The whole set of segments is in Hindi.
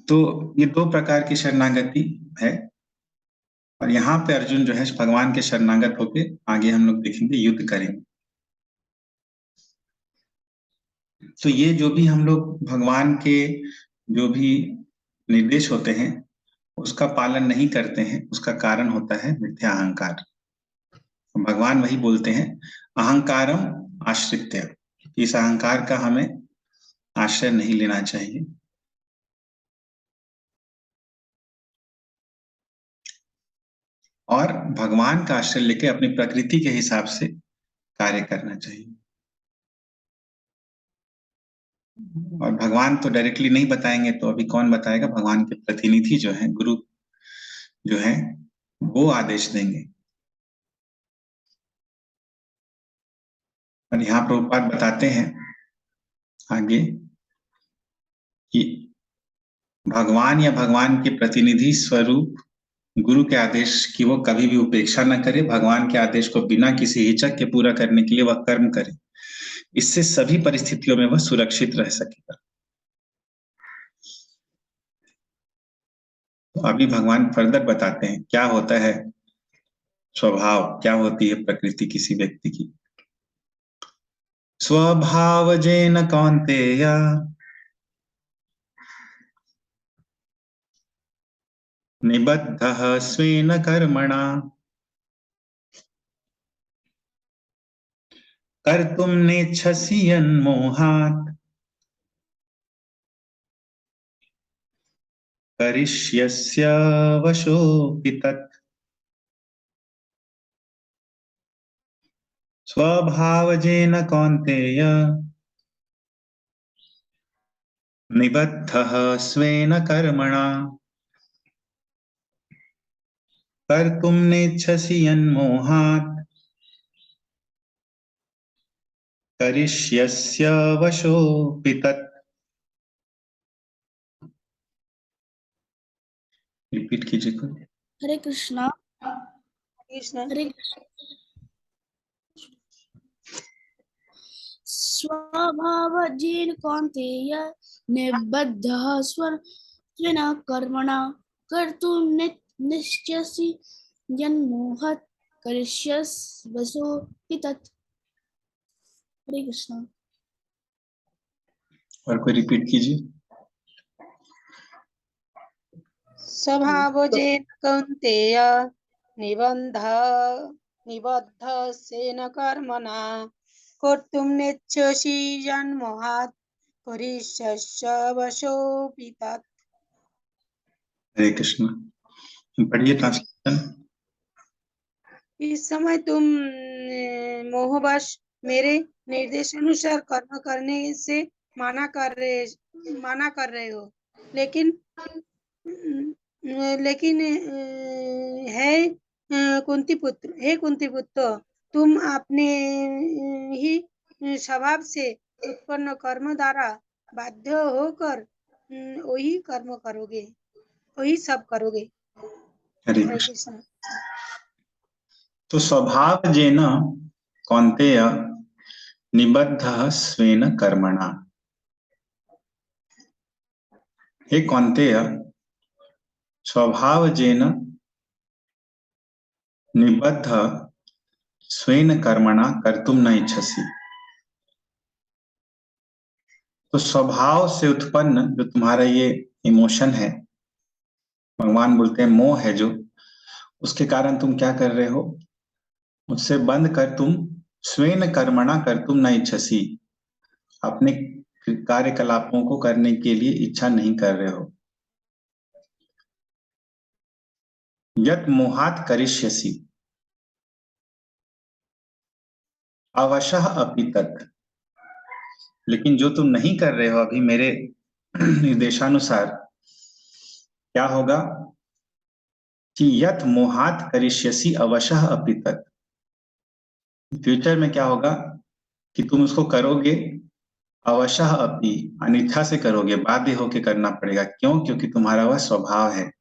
तो ये दो प्रकार की शरणागति है, और यहाँ पे अर्जुन जो है भगवान के शरणागत होके आगे हम लोग देखेंगे युद्ध करेंगे। तो ये जो भी हम लोग भगवान के जो भी निर्देश होते हैं उसका पालन नहीं करते हैं, उसका कारण होता है मिथ्या अहंकार। भगवान वही बोलते हैं अहंकारम आश्रित्य, इस अहंकार का हमें आश्रय नहीं लेना चाहिए। और भगवान का आश्रय लेके अपनी प्रकृति के हिसाब से कार्य करना चाहिए। और भगवान तो डायरेक्टली नहीं बताएंगे, तो अभी कौन बताएगा? भगवान के प्रतिनिधि जो है, गुरु जो है, वो आदेश देंगे। और यहाँ प्रभुपाद बताते हैं आगे कि भगवान या भगवान के प्रतिनिधि स्वरूप गुरु के आदेश की वो कभी भी उपेक्षा न करे, भगवान के आदेश को बिना किसी हिचक के पूरा करने के लिए वह कर्म करे, इससे सभी परिस्थितियों में वह सुरक्षित रह सकेगा। तो अभी भगवान फर्दर बताते हैं क्या होता है स्वभाव, क्या होती है प्रकृति किसी व्यक्ति की। स्वभावजेन कौन्तेय निबद्धः स्वेन कर्मणा कर्तुं नेच्छसि यन्मोहात् करिष्यस्य वशोऽपि तत्। स्वभावजेन कौन्तेय निबद्धः स्वेन कर्मणा कर्तुं नेच्छसि यन्मोहात् करिष्यस्य वशोऽपि तत्। रिपीट कीजिए कोई। हरे कृष्णा। कृष्ण हरे कृष्ण। स्वभावजेन कौन्तेय निबद्धः स्वेन कर्मणा कर्तुं निश्चसि यन्मोहात् करिष्यस्य वशोऽपि तत्। हरे कृष्णा। और कोई रिपीट कीजिए। स्वभावजेन कौन्तेय निबद्ध सेन कर्मणा कर्तुं नेच्छसि यन्मोहात् करिष्यस्य वशोऽपि तत्। हरे कृष्ण। पढ़िए ट्रांसलेशन। इस समय तुम मोहवश मेरे निर्देशानुसार कर्म करने से माना कर रहे हो, लेकिन कुंती पुत्र, तुम अपने ही स्वभाव से उत्पन्न कर्म द्वारा बाध्य होकर वही कर्म करोगे, वही सब करोगे। हरे हरे कृष्ण। कृष्ण। तो स्वभावजेन कौन्तेय निबद्धः स्वेन कर्मणा। हे कौन्तेय, स्वभावजेन निबद्ध स्वेन कर्मणा कर्तुम न इच्छसि। तो स्वभाव से उत्पन्न जो तुम्हारा ये इमोशन है, भगवान बोलते हैं मोह है जो, उसके कारण तुम क्या कर रहे हो? उससे बंद कर तुम स्वेन कर्मणा कर्तुम न इच्छसि, अपने कार्यकलापों को करने के लिए इच्छा नहीं कर रहे हो। यत मोहात करिष्यसि अवशः अपि तत्। लेकिन जो तुम नहीं कर रहे हो अभी मेरे निर्देशानुसार, क्या होगा कि यत मोहात करिष्यसि अवशः अपि तत्। फ्यूचर में क्या होगा कि तुम उसको करोगे अवशः अपि, अनिच्छा से करोगे, बाध्य होके करना पड़ेगा। क्यों? क्योंकि तुम्हारा वह स्वभाव है।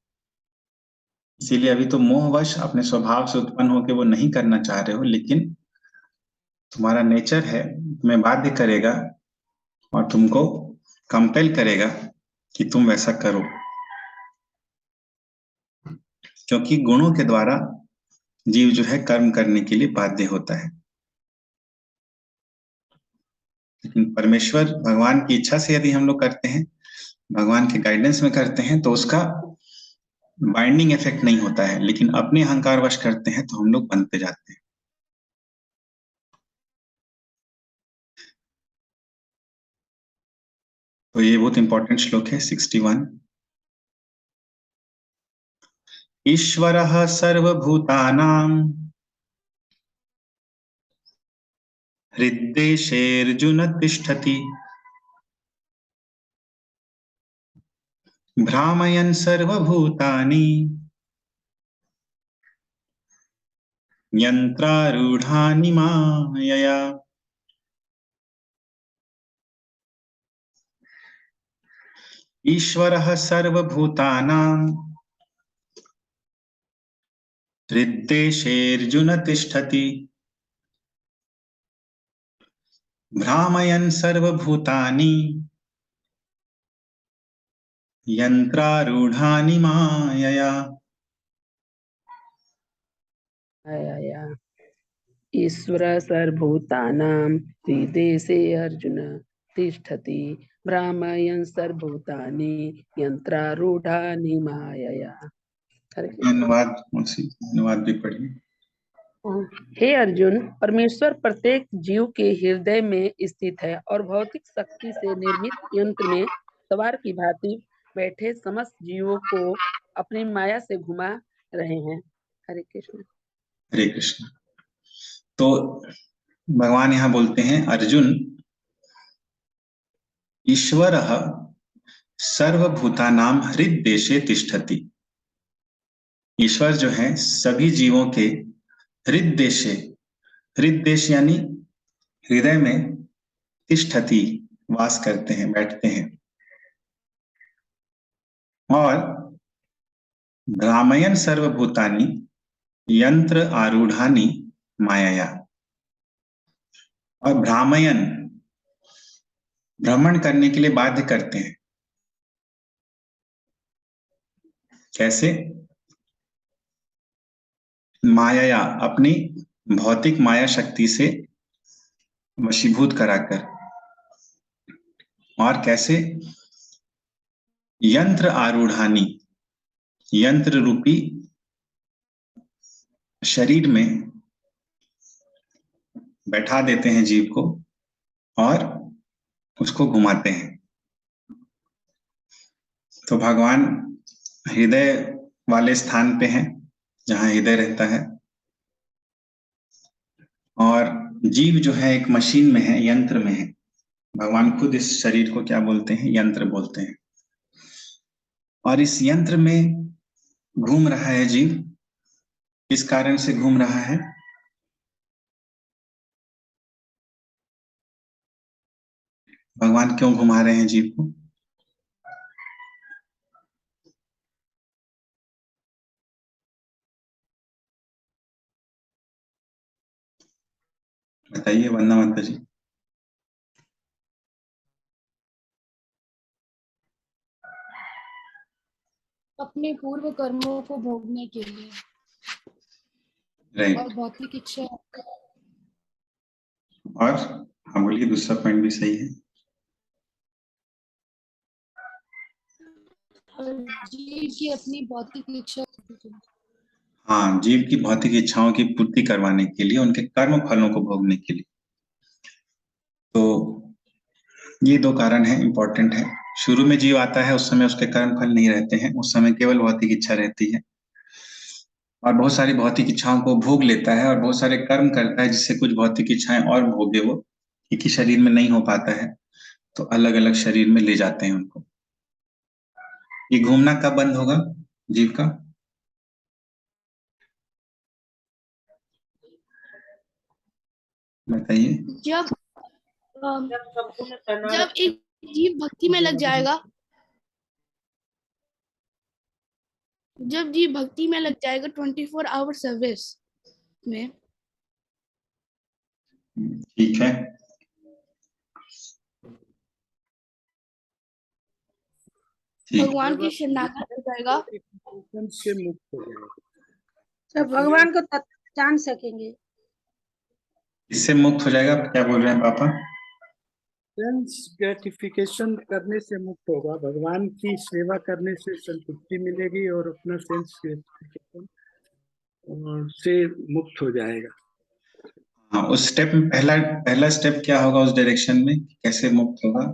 इसीलिए अभी तुम मोहवश अपने स्वभाव से उत्पन्न होके वो नहीं करना चाह रहे हो, लेकिन तुम्हारा नेचर है, तुम्हें बाध्य करेगा और तुमको कंपेल करेगा कि तुम वैसा करो। क्योंकि गुणों के द्वारा जीव जो है कर्म करने के लिए बाध्य होता है। लेकिन परमेश्वर भगवान की इच्छा से यदि हम लोग करते हैं, भगवान के गाइडेंस में करते हैं, तो उसका बाइंडिंग इफेक्ट नहीं होता है। लेकिन अपने अहंकार वश करते हैं तो हम लोग बनते जाते हैं। तो ये बहुत इंपॉर्टेंट श्लोक है 61। ईश्वरः सर्वभूतानां हृद्देशेऽर्जुन तिष्ठति भ्रामयन् सर्वभूतानि यन्त्रारूढानि मायया। ईश्वरः सर्वभूतानां हृद्देशेऽर्जुन तिष्ठति भ्रामयन् सर्वभूतानि यन्त्रारूढानि मायया। ईश्वर सर्वभूतानां हृदेशे अर्जुन तिष्ठति भ्रामयन् सर्वभूतानि यंत्रारूढ़ानि मायया। अनुवाद भी पढ़िए। हे अर्जुन, परमेश्वर प्रत्येक जीव के हृदय में स्थित है और भौतिक शक्ति से निर्मित यंत्र में सवार की भांति बैठे समस्त जीवों को अपनी माया से घुमा रहे हैं। हरे कृष्ण। हरे कृष्ण। तो भगवान यहाँ बोलते हैं, अर्जुन, ईश्वरः सर्वभूतानां हृद्देशे तिष्ठति। ईश्वर जो है सभी जीवों के हृद्देशे, हृद्देश यानी हृदय में, तिष्ठति वास करते हैं, बैठते हैं। और भ्रामयन् सर्वभूतानि यंत्र आरूढ़ानि मायया। और भ्रामयन, भ्रमण करने के लिए बाध्य करते हैं। कैसे? माया, अपनी भौतिक माया शक्ति से वशीभूत कराकर। और कैसे? यंत्र आरूढ़ानी, यंत्र रूपी शरीर में बैठा देते हैं जीव को और उसको घुमाते हैं। तो भगवान हृदय वाले स्थान पे हैं, जहां हृदय रहता है, और जीव जो है एक मशीन में है, यंत्र में है। भगवान खुद इस शरीर को क्या बोलते हैं? यंत्र बोलते हैं। और इस यंत्र में घूम रहा है जीव। किस कारण से घूम रहा है? भगवान क्यों घुमा रहे हैं जीव को? बताइए वंदना माता जी। अपने पूर्व कर्मों को भोगने के लिए। राइट। और भौतिक इच्छा। और हाँ बोलिए, दूसरा पॉइंट भी सही है। जीव की अपनी भौतिक इच्छा। हाँ, जीव की भौतिक इच्छाओं की पूर्ति करवाने के लिए, उनके कर्म फलों को भोगने के लिए। तो ये दो कारण है, इंपॉर्टेंट है। शुरू में जीव आता है, उस समय उसके कर्म फल नहीं रहते हैं, उस समय केवल भौतिक इच्छा रहती है। और बहुत सारी भौतिक इच्छाओं को भोग लेता है और बहुत सारे कर्म करता है, जिससे कुछ भौतिक इच्छाएं और भोगे वो, एक ही शरीर में नहीं हो पाता है, तो अलग अलग शरीर में ले जाते हैं उनको। ये घूमना कब बंद होगा जीव का? बताइए। जब जब एक जीव भक्ति में लग जाएगा, जब जीव भक्ति में लग जाएगा 24 आवर सर्विस में। ठीक है। भगवान की शरणागत हो जाएगा से मुक्त हो जाएगा। जब भगवान को तत्व जान सकेंगे। इससे मुक्त हो जाएगा, क्या बोल रहे हैं पापा? सेंस ग्रेटिफिकेशन करने से मुक्त होगा, भगवान की सेवा करने से संतुष्टि मिलेगी और अपना सेंस ग्रेटिफिकेशन से मुक्त हो जाएगा। हाँ, उस स्टेप में पहला स्टेप क्या होगा उस डायरेक्शन में, कैसे मुक्त होगा?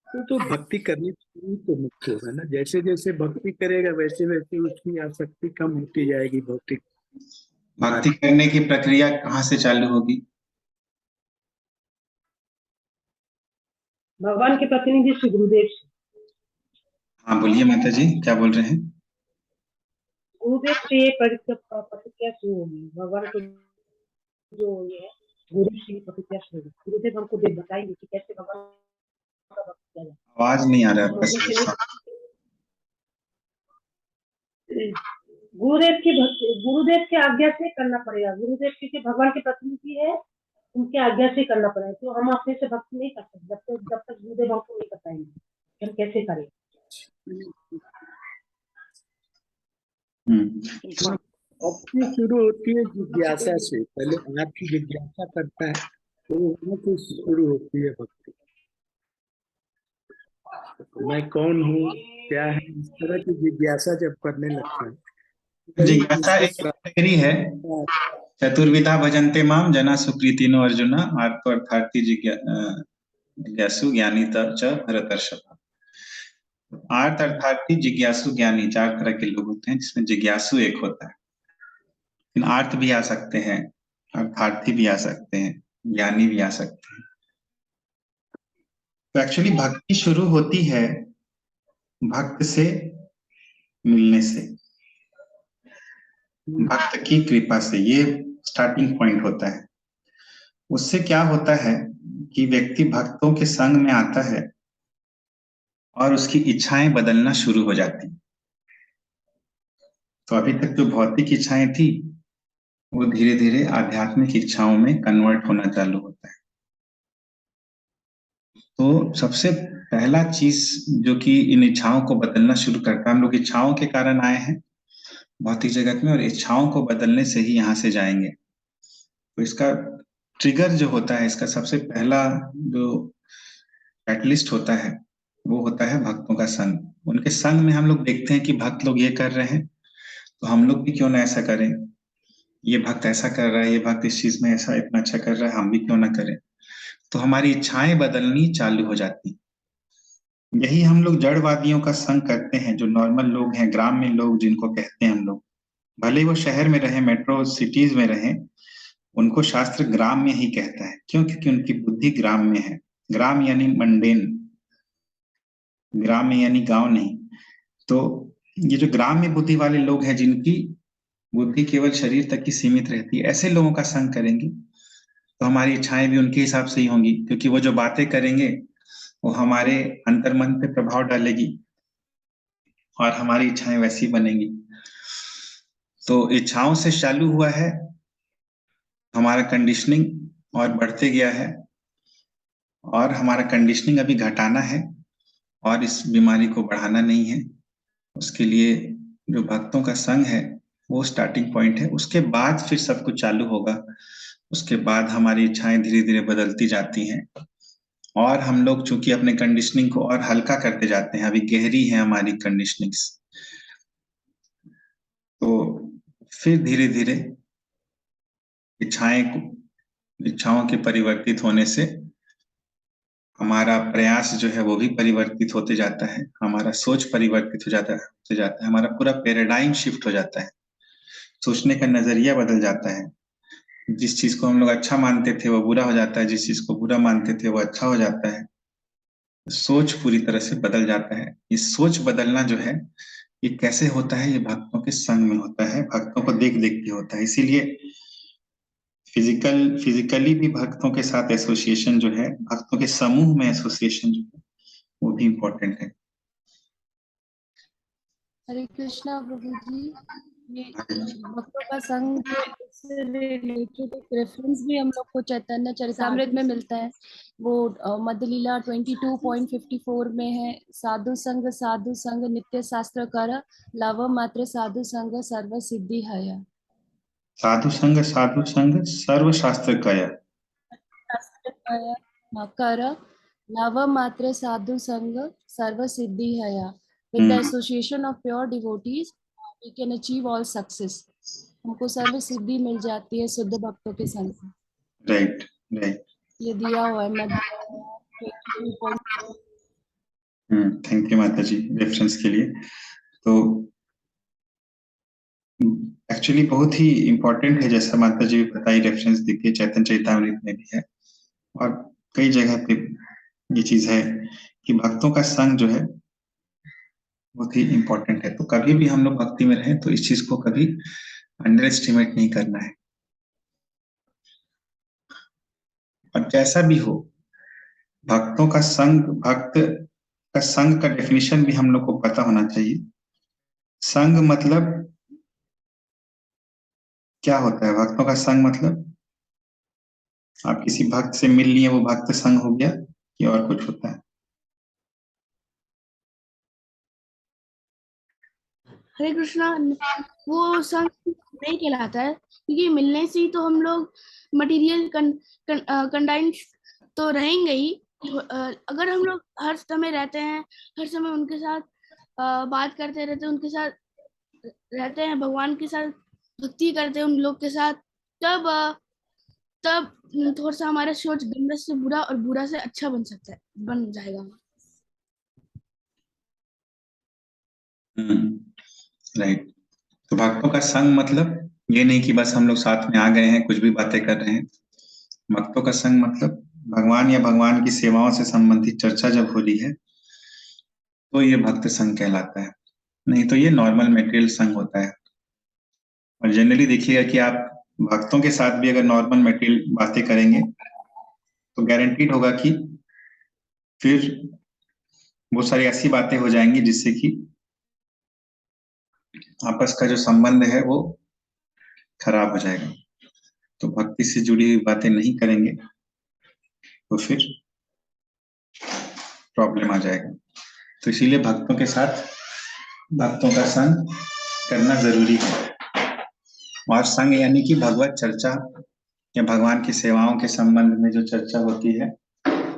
तो भक्ति करनी चाहिए तो मुक्त होगा ना। जैसे जैसे भक्ति करेगा वैसे वैसे उसकी आसक्ति कम होती जाएगी भौतिक। भक्ति करने की प्रक्रिया कहाँ से चालू होगी? भगवान के प्रतिनिधि श्री गुरुदेव से। हाँ बोलिए माता जी, क्या बोल रहे हैं? गुरुदेव से ये प्रतिक्रिया शुरू होगी। भगवान को जो ये है गुरु से प्रतिक्रिया शुरू होगी। गुरुदेव हमको बताएंगे कि कैसे भगवान का भक्त किया जाए। आवाज नहीं आ रहा है आपका गुरुदेव सही से। गुरुदेव की आज्ञा से करना पड़ेगा। गुरुदेव क्योंकि भगवान के प्रतिनिधि है, उनके आज्ञा से करना पड़ेगा। तो हम अपने से भक्ति नहीं कर सकते जब तक गुरुदेव हमको नहीं बताएंगे हम कैसे करें। भक्ति शुरू होती है जिज्ञासा से। पहले आपकी जिज्ञासा करता है तो वहां से शुरू होती है भक्ति। मैं कौन हूँ, क्या है, इस तरह की जिज्ञासा जब करने लगता है। जिज्ञासा एक कैटेगरी है। चतुर्विधा भजन्ते माम जना सुकृतिनो अर्जुना आर्तो अर्थार्थी जिज्ञासु ज्ञानी च भरतर्षभ। आर्त अर्थार्थी जिज्ञासु ज्ञानी चार तरह के लोग होते हैं, जिसमें जिज्ञासु एक होता है। लेकिन आर्त भी आ सकते हैं, अर्थार्थी भी आ सकते हैं, ज्ञानी भी आ सकते हैं। तो एक्चुअली भक्ति शुरू होती है भक्त से मिलने से, भक्त की कृपा से। ये स्टार्टिंग पॉइंट होता है। उससे क्या होता है कि व्यक्ति भक्तों के संग में आता है और उसकी इच्छाएं बदलना शुरू हो जाती। तो अभी तक जो भौतिक इच्छाएं थी वो धीरे धीरे आध्यात्मिक इच्छाओं में कन्वर्ट होना चालू होता है। तो सबसे पहला चीज जो कि इन इच्छाओं को बदलना शुरू करता है, हम लोग इच्छाओं के कारण आए हैं भौतिक जगत में और इच्छाओं को बदलने से ही यहाँ से जाएंगे। तो इसका ट्रिगर जो होता है, इसका सबसे पहला जो कैटलिस्ट होता है वो होता है भक्तों का संग। उनके संग में हम लोग देखते हैं कि भक्त लोग ये कर रहे हैं तो हम लोग भी क्यों ना ऐसा करें। ये भक्त ऐसा कर रहा है, ये भक्त इस चीज में ऐसा इतना अच्छा कर रहा है, हम भी क्यों ना करें। तो हमारी इच्छाएं बदलनी चालू हो जाती। यही हम लोग जड़वादियों का संग करते हैं, जो नॉर्मल लोग हैं, ग्रामीण लोग जिनको कहते हैं हम लोग। भले वो शहर में रहे, मेट्रो सिटीज में रहे, उनको शास्त्र ग्राम्य ही कहता है। क्यों? क्योंकि उनकी बुद्धि ग्राम में है। ग्राम यानी मंडेन, ग्राम यानी गांव नहीं। तो ये जो ग्राम्य बुद्धि वाले लोग हैं, जिनकी बुद्धि केवल शरीर तक की सीमित रहती है, ऐसे लोगों का संग करेंगे तो हमारी इच्छाएं भी उनके हिसाब से ही होंगी। क्योंकि वो जो बातें करेंगे वो हमारे अंतर्मन पे प्रभाव डालेगी और हमारी इच्छाएं वैसी बनेंगी। तो इच्छाओं से चालू हुआ है हमारा कंडीशनिंग और बढ़ते गया है, और हमारा कंडीशनिंग अभी घटाना है और इस बीमारी को बढ़ाना नहीं है। उसके लिए जो भक्तों का संग है वो स्टार्टिंग पॉइंट है। उसके बाद फिर सब कुछ चालू होगा। उसके बाद हमारी इच्छाएं धीरे धीरे बदलती जाती हैं और हम लोग चूंकि अपने कंडीशनिंग को और हल्का करते जाते हैं, अभी गहरी है हमारी कंडीशनिंग्स, तो फिर धीरे धीरे इच्छाओं के परिवर्तित होने से हमारा प्रयास जो है वो भी परिवर्तित होते जाता है, हमारा सोच परिवर्तित हो जाता है, हमारा पूरा पैराडाइम शिफ्ट हो जाता है, सोचने का नजरिया बदल जाता है। जिस चीज को हम लोग अच्छा मानते थे वो बुरा हो जाता है, जिस चीज को बुरा मानते थे वो अच्छा हो जाता है। सोच पूरी तरह से बदल जाता है। ये सोच बदलना जो है ये कैसे होता है? ये भक्तों के संग में होता है, भक्तों को देख देख के होता है। इसीलिए फिजिकली भी भक्तों के साथ एसोसिएशन जो है, भक्तों के समूह में एसोसिएशन जो है वो भी इम्पोर्टेंट है। हरे कृष्णा प्रभु जी। ये भक्तों का संग जो इससे रिलेटेड एक रेफरेंस भी हम लोग को चैतन्य चरितामृत में मिलता है। वो मध्य लीला 22.54 में है, साधु संग नित्य शास्त्र कर, लव मात्र साधु संग सर्व सिद्धि हय। साधु संग सर्व शास्त्र कय। कर लव मात्र साधु संग सर्व सिद्धि हय। With the association of pure devotees, we can achieve all success. हमको सर्व सिद्धि मिल जाती है शुद्ध भक्तों के संग से। Right right. ये दिया हुआ है मध्य 22.4। थैंक यू माता जी रेफरेंस के लिए। तो एक्चुअली बहुत ही इम्पोर्टेंट है, जैसा माता जी बताई, रेफरेंस देखिए चैतन्य चरितामृत में भी है और कई जगह पे ये चीज है कि भक्तों का संग जो है बहुत ही इम्पोर्टेंट है। तो कभी भी हम लोग भक्ति में रहें तो इस चीज को कभी अंडर एस्टिमेट नहीं करना है। और जैसा भी हो, भक्तों का संग, भक्त का संग का डेफिनेशन भी हम लोग को पता होना चाहिए। संग मतलब क्या होता है? भक्तों का संग मतलब आप किसी भक्त से मिल लिए, वो भक्त संग हो गया कि और कुछ होता है? हरे कृष्णा, वो संग नहीं कहलाता है, क्योंकि मिलने से ही तो हम लोग मटेरियल कंडाइन तो रहेंगे ही। अगर हम लोग हर समय रहते हैं, हर समय उनके साथ बात करते रहते हैं, उनके साथ रहते हैं, भगवान के साथ भक्ति करते हैं उन लोग के साथ, तब थोड़ा सा हमारा सोच गंदा से बुरा और बुरा से अच्छा बन जाएगा। राइट। तो भक्तों का संग मतलब ये नहीं कि बस हम लोग साथ में आ गए हैं, कुछ भी बातें कर रहे हैं। भक्तों का संग मतलब भगवान या भगवान की सेवाओं से संबंधित चर्चा जब हो रही है तो ये भक्त संग कहलाता है, नहीं तो ये नॉर्मल मटेरियल संग होता है। और जनरली देखिएगा कि आप भक्तों के साथ भी अगर नॉर्मल मटेरियल बातें करेंगे तो गारंटीड होगा कि फिर बहुत सारी ऐसी बातें हो जाएंगी जिससे कि आपस का जो संबंध है वो खराब हो जाएगा। तो भक्ति से जुड़ी हुई बातें नहीं करेंगे तो फिर प्रॉब्लम आ जाएगा। तो इसीलिए भक्तों के साथ भक्तों का संग करना जरूरी है। और संग यानी कि भगवत चर्चा या भगवान की सेवाओं के संबंध में जो चर्चा होती है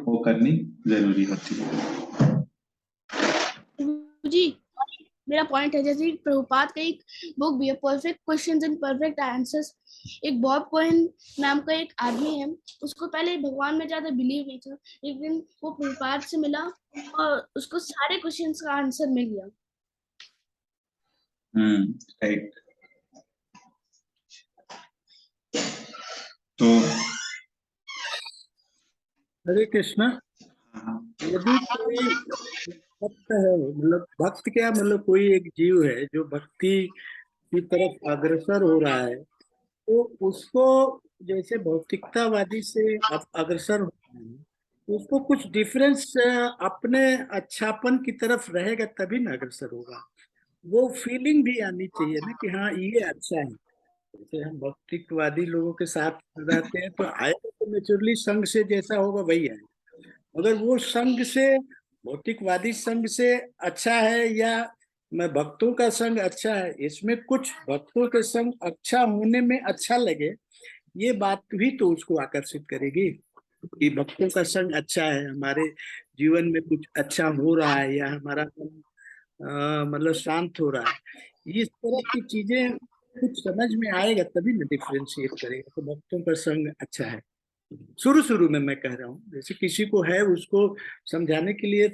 वो करनी जरूरी होती है। जी, मेरा पॉइंट है, जैसे प्रभुपाद का एक बुक भी है, perfect questions and perfect answers. एक बॉब कोहेन नाम का एक आदमी है, उसको पहले भगवान में ज्यादा बिलीव नहीं था, एक दिन वो प्रभुपाद से मिला और उसको सारे क्वेश्चंस का आंसर मिल गया। राइट। तो हरे कृष्णा, यदि कोई भक्त है, मतलब भक्त क्या, मतलब कोई एक जीव है जो भक्ति की तरफ अग्रसर हो रहा है, तो उसको जैसे भौतिकतावादी से अग्रसर होता है, तो उसको कुछ डिफरेंस अपने अच्छापन की तरफ रहेगा तभी ना अग्रसर होगा। वो फीलिंग भी आनी चाहिए ना कि हाँ ये अच्छा है। जैसे हम भौतिकवादी लोगों के साथ रहते हैं तो आएगा तो नेचुरली संघ से जैसा होगा वही आएगा। अगर वो संघ से, भौतिकवादी संघ से अच्छा है या मैं भक्तों का संग अच्छा है, इसमें कुछ भक्तों के संग अच्छा होने में अच्छा लगे, ये बात भी तो उसको आकर्षित करेगी कि भक्तों का संग अच्छा है, हमारे जीवन में कुछ अच्छा हो रहा है या हमारा मतलब शांत हो रहा है। इस तरह की चीजें कुछ समझ में आएगा तभी ना डिफ्रेंशिएट करेगा तो भक्तों का संग अच्छा है। शुरू शुरू में मैं कह रहा हूँ, जैसे किसी को है उसको समझाने के लिए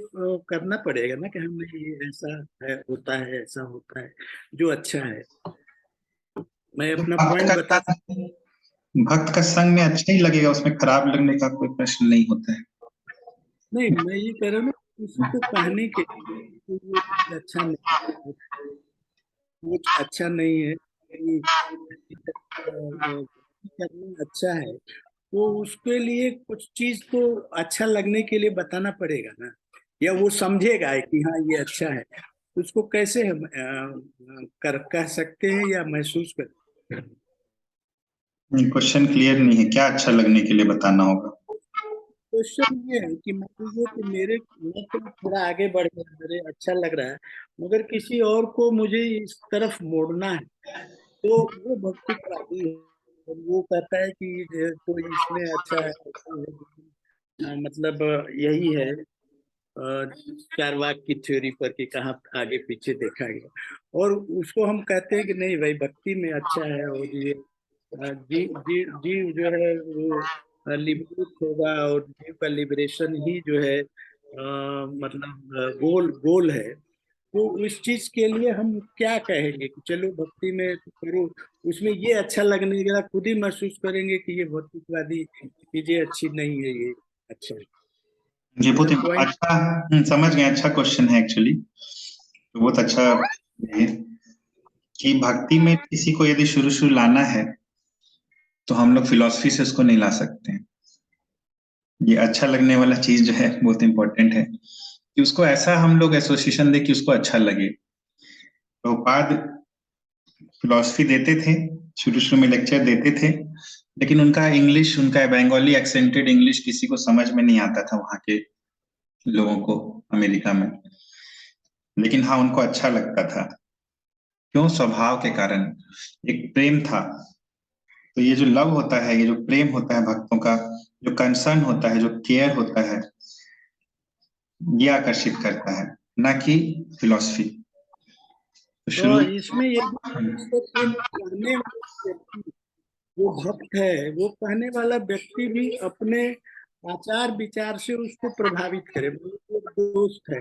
करना पड़ेगा ना कि हम ये ऐसा है, होता है, ऐसा होता है जो अच्छा है। मैं अपना पॉइंट बता भक्त का संग में अच्छा ही लगेगा, उसमें खराब लगने का कोई प्रश्न नहीं होता है। नहीं, मैं ये कह रहा हूँ ना, किसी को कहने के लिए ये अच्छा नहीं, वो अच्छा नहीं है, करना अच्छा है, तो उसके लिए कुछ चीज तो अच्छा लगने के लिए बताना पड़ेगा ना, या वो समझेगा कि हाँ ये अच्छा है। उसको कैसे हम कह सकते हैं या महसूस करते हैं? क्वेश्चन क्लियर नहीं है, क्या अच्छा लगने के लिए बताना होगा? क्वेश्चन ये है कि मान लीजिए कि मैं तो थोड़ा आगे बढ़ गया, मेरे अच्छा लग रहा है, मगर किसी और को मुझे इस तरफ मोड़ना है, तो वो भक्तिवादी है। और वो कहता है कि तो इसमें अच्छा है, मतलब यही है, चारवाक की थ्योरी पर कि कहाँ आगे पीछे देखा गया, और उसको हम कहते हैं कि नहीं भाई भक्ति में अच्छा है, और ये जीव जीव जीव जो है वो लिबरेट होगा, और जीव का लिबरेशन ही जो है मतलब गोल गोल है। तो उस चीज के लिए हम क्या कहेंगे कि चलो भक्ति में तो करो, उसमें ये अच्छा लगने के बाद खुद ही महसूस करेंगे कि ये भौतिकवादी चीजें अच्छी नहीं है, ये अच्छा है। ये बहुत मतलब पॉइंट अच्छा, समझ गए, अच्छा क्वेश्चन है एक्चुअली, तो बहुत अच्छा है कि भक्ति में किसी को यदि शुरू शुरू लाना है तो हम लोग फिलॉसफी से उसको नहीं ला सकते हैं। ये अच्छा लगने वाला चीज जो है बहुत इंपॉर्टेंट है कि उसको ऐसा हम लोग एसोसिएशन दे कि उसको अच्छा लगे। प्रभुपाद फिलॉसफी देते थे, शुरू शुरू में लेक्चर देते थे, लेकिन उनका इंग्लिश, उनका बंगाली एक्सेंटेड इंग्लिश किसी को समझ में नहीं आता था वहां के लोगों को, अमेरिका में। लेकिन हाँ, उनको अच्छा लगता था। क्यों? स्वभाव के कारण, एक प्रेम था। तो ये जो लव होता है, ये जो प्रेम होता है भक्तों का, जो कंसर्न होता है, जो केयर होता है, ये आकर्षित करता है, ना कि फिलॉसफी। तो शुरू इसमें ये भी कह सकते हैं कि कहने वाला व्यक्ति, जो भक्त है, वो कहने वाला व्यक्ति भी अपने आचार विचार से उसको प्रभावित करे। वो दोस्त है,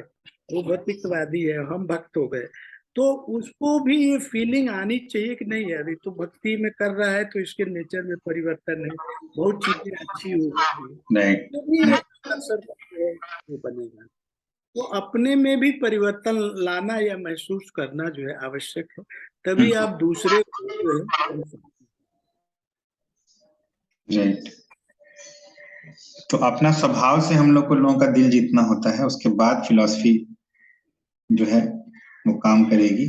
वो भौतिकवादी है, हम भक्त हो गए, तो उसको भी ये फीलिंग आनी चाहिए कि नहीं यार ये तो भक्ति में कर रहा है, तो इसके नेचर में परिवर्तन है, बहुत चीजें अच्छी हो गई, राइट, तो भी ये असर वो बनेगा। तो अपने में भी परिवर्तन लाना या महसूस करना जो है आवश्यक है, तभी आप दूसरे को जो है कर सकते राइट। तो अपना स्वभाव से हम लोग को लोगों का दिल जीतना होता है, उसके बाद फिलॉसफी जो है वो काम करेगी।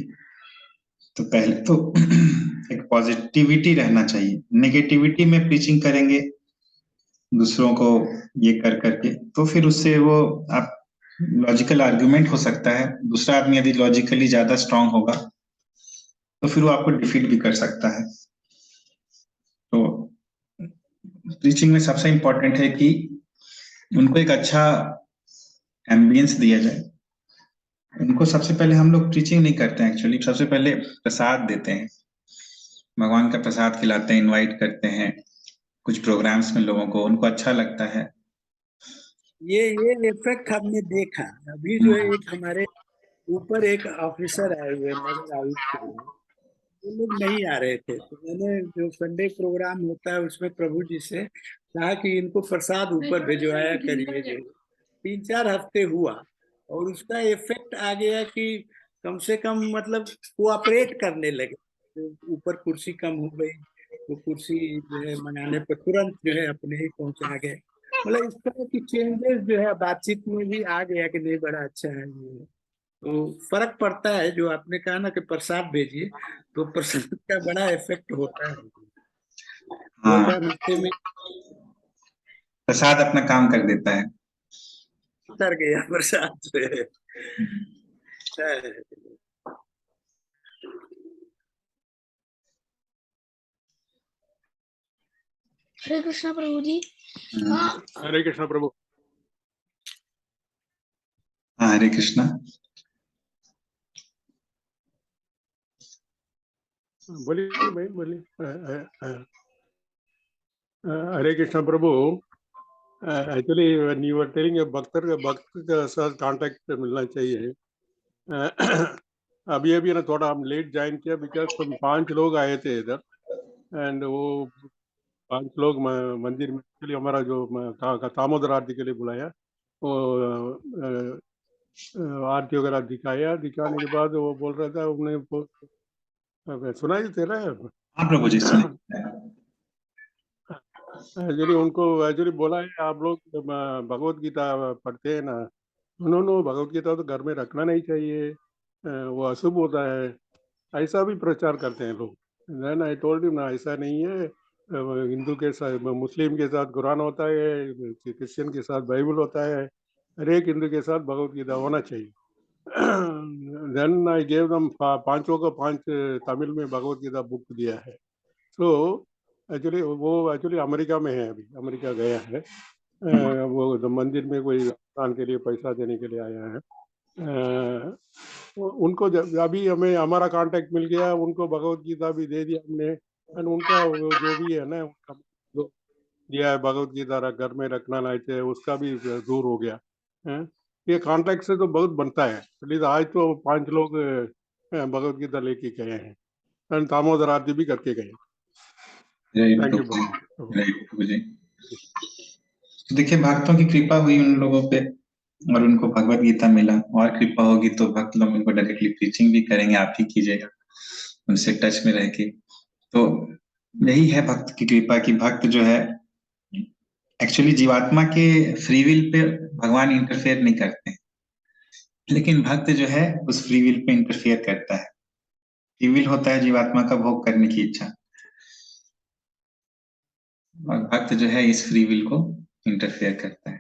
तो पहले तो एक पॉजिटिविटी रहना चाहिए। नेगेटिविटी में प्रीचिंग करेंगे दूसरों को ये कर करके, तो फिर उससे वो आप लॉजिकल आर्गुमेंट हो सकता है। दूसरा आदमी यदि लॉजिकली ज्यादा स्ट्रांग होगा तो फिर वो आपको डिफीट भी कर सकता है। तो प्रीचिंग में सबसे इंपॉर्टेंट है कि उनको एक अच्छा एम्बियंस दिया जाए। उनको सबसे पहले हम लोग प्रीचिंग नहीं करते हैं एक्चुअली, सबसे पहले प्रसाद देते हैं, भगवान का प्रसाद खिलाते हैं, इनवाइट करते हैं कुछ प्रोग्राम्स में लोगों को, उनको अच्छा लगता है। ये इफेक्ट हमने देखा। अभी जो है एक हमारे ऊपर एक ऑफिसर आए हुए नगर आयुक्त थे, वो लोग नहीं आ रहे थे, तो मैंने जो संडे प्रोग्राम होता है उसमें प्रभु जी से कहा कि इनको प्रसाद ऊपर भिजवाया करिए। जो 3-4 हफ्ते हुआ, और उसका इफेक्ट आ गया कि कम से कम मतलब कोऑपरेट करने लगे। तो ऊपर कुर्सी कम हो गई, तो कुर्सी जो है मंगाने पर तुरंत जो है अपने ही पहुंचा गए। मतलब इस तरह की चेंजेस जो है बातचीत में भी आ गया कि नहीं बड़ा अच्छा है ये। तो फर्क पड़ता है, जो आपने कहा ना कि प्रसाद भेजिए, तो प्रसाद का बड़ा इफेक्ट होता है। दो हाँ, चार हफ्ते में प्रसाद अपना काम कर देता है। उतर गया प्रसाद से। अच्छा है। हरे कृष्णा प्रभु जी। हाँ, हरे कृष्णा प्रभु। हाँ, हरे कृष्णा। बोलिए भाई, बोलिए। हरे कृष्णा प्रभु। Actually when you are telling भक्त के साथ कांटेक्ट मिलना चाहिए। अभी ना थोड़ा हम लेट ज्वाइन किया, बिकॉज हम 5 लोग आए थे इधर, एंड वो 5 लोग मंदिर में के लिए हमारा जो दामोदर आरती के लिए बुलाया, वो आरती वगैरह दिखाने के बाद वो बोल रहा था, उन्हें सुनाई दे रहा है। हाँ प्रभु जी, सुनिए। एक्चुअली उनको एक्चुअली बोला है, आप लोग भगवत गीता पढ़ते हैं ना, उन्होंने भगवत गीता तो घर में रखना नहीं चाहिए, वो अशुभ होता है, ऐसा भी प्रचार करते हैं लोग। देन आई टोल्ड यू ना, ऐसा नहीं है। हिंदू के साथ, मुस्लिम के साथ कुरान होता है, क्रिश्चियन के साथ बाइबल होता है, हर एक हिंदू के साथ भगवत गीता होना चाहिए। देन आई गेव दम, पांचों को 5 तमिल में भगवत गीता बुक दिया है। सो एक्चुअली वो एक्चुअली अमेरिका में है, अभी अमेरिका गया है। वो तो मंदिर में कोई दान के लिए पैसा देने के लिए आया है। उनको अभी हमें हमारा कांटेक्ट मिल गया, उनको भगवत गीता भी दे दिया हमने। एंड उनका वो जो भी है ना, उनका जो दिया है भगवत गीता घर में रखना नहीं चाहिए, उसका भी दूर हो गया है। ये कांटेक्ट से तो बहुत बनता है। प्लीज आज तो 5 लोग भगवत गीता लेके गए हैं, एंड दामोदर आरती भी करके गए। थैंक यू प्रभु जी। तो देखिए, भक्तों की कृपा हुई उन लोगों पे और उनको भगवत गीता मिला। और कृपा होगी तो भक्त लोग उनको डायरेक्टली प्रीचिंग भी करेंगे, आप ही कीजिएगा उनसे टच में रह के। तो यही है भक्त की कृपा की भक्त जो है एक्चुअली जीवात्मा के फ्री विल पे भगवान इंटरफेयर नहीं करते हैं, लेकिन भक्त जो है उस फ्री विल पे इंटरफेयर करता है। फ्री विल होता है जीवात्मा का भोग करने की इच्छा, और भक्त जो है इस फ्री विल को इंटरफेयर करता है।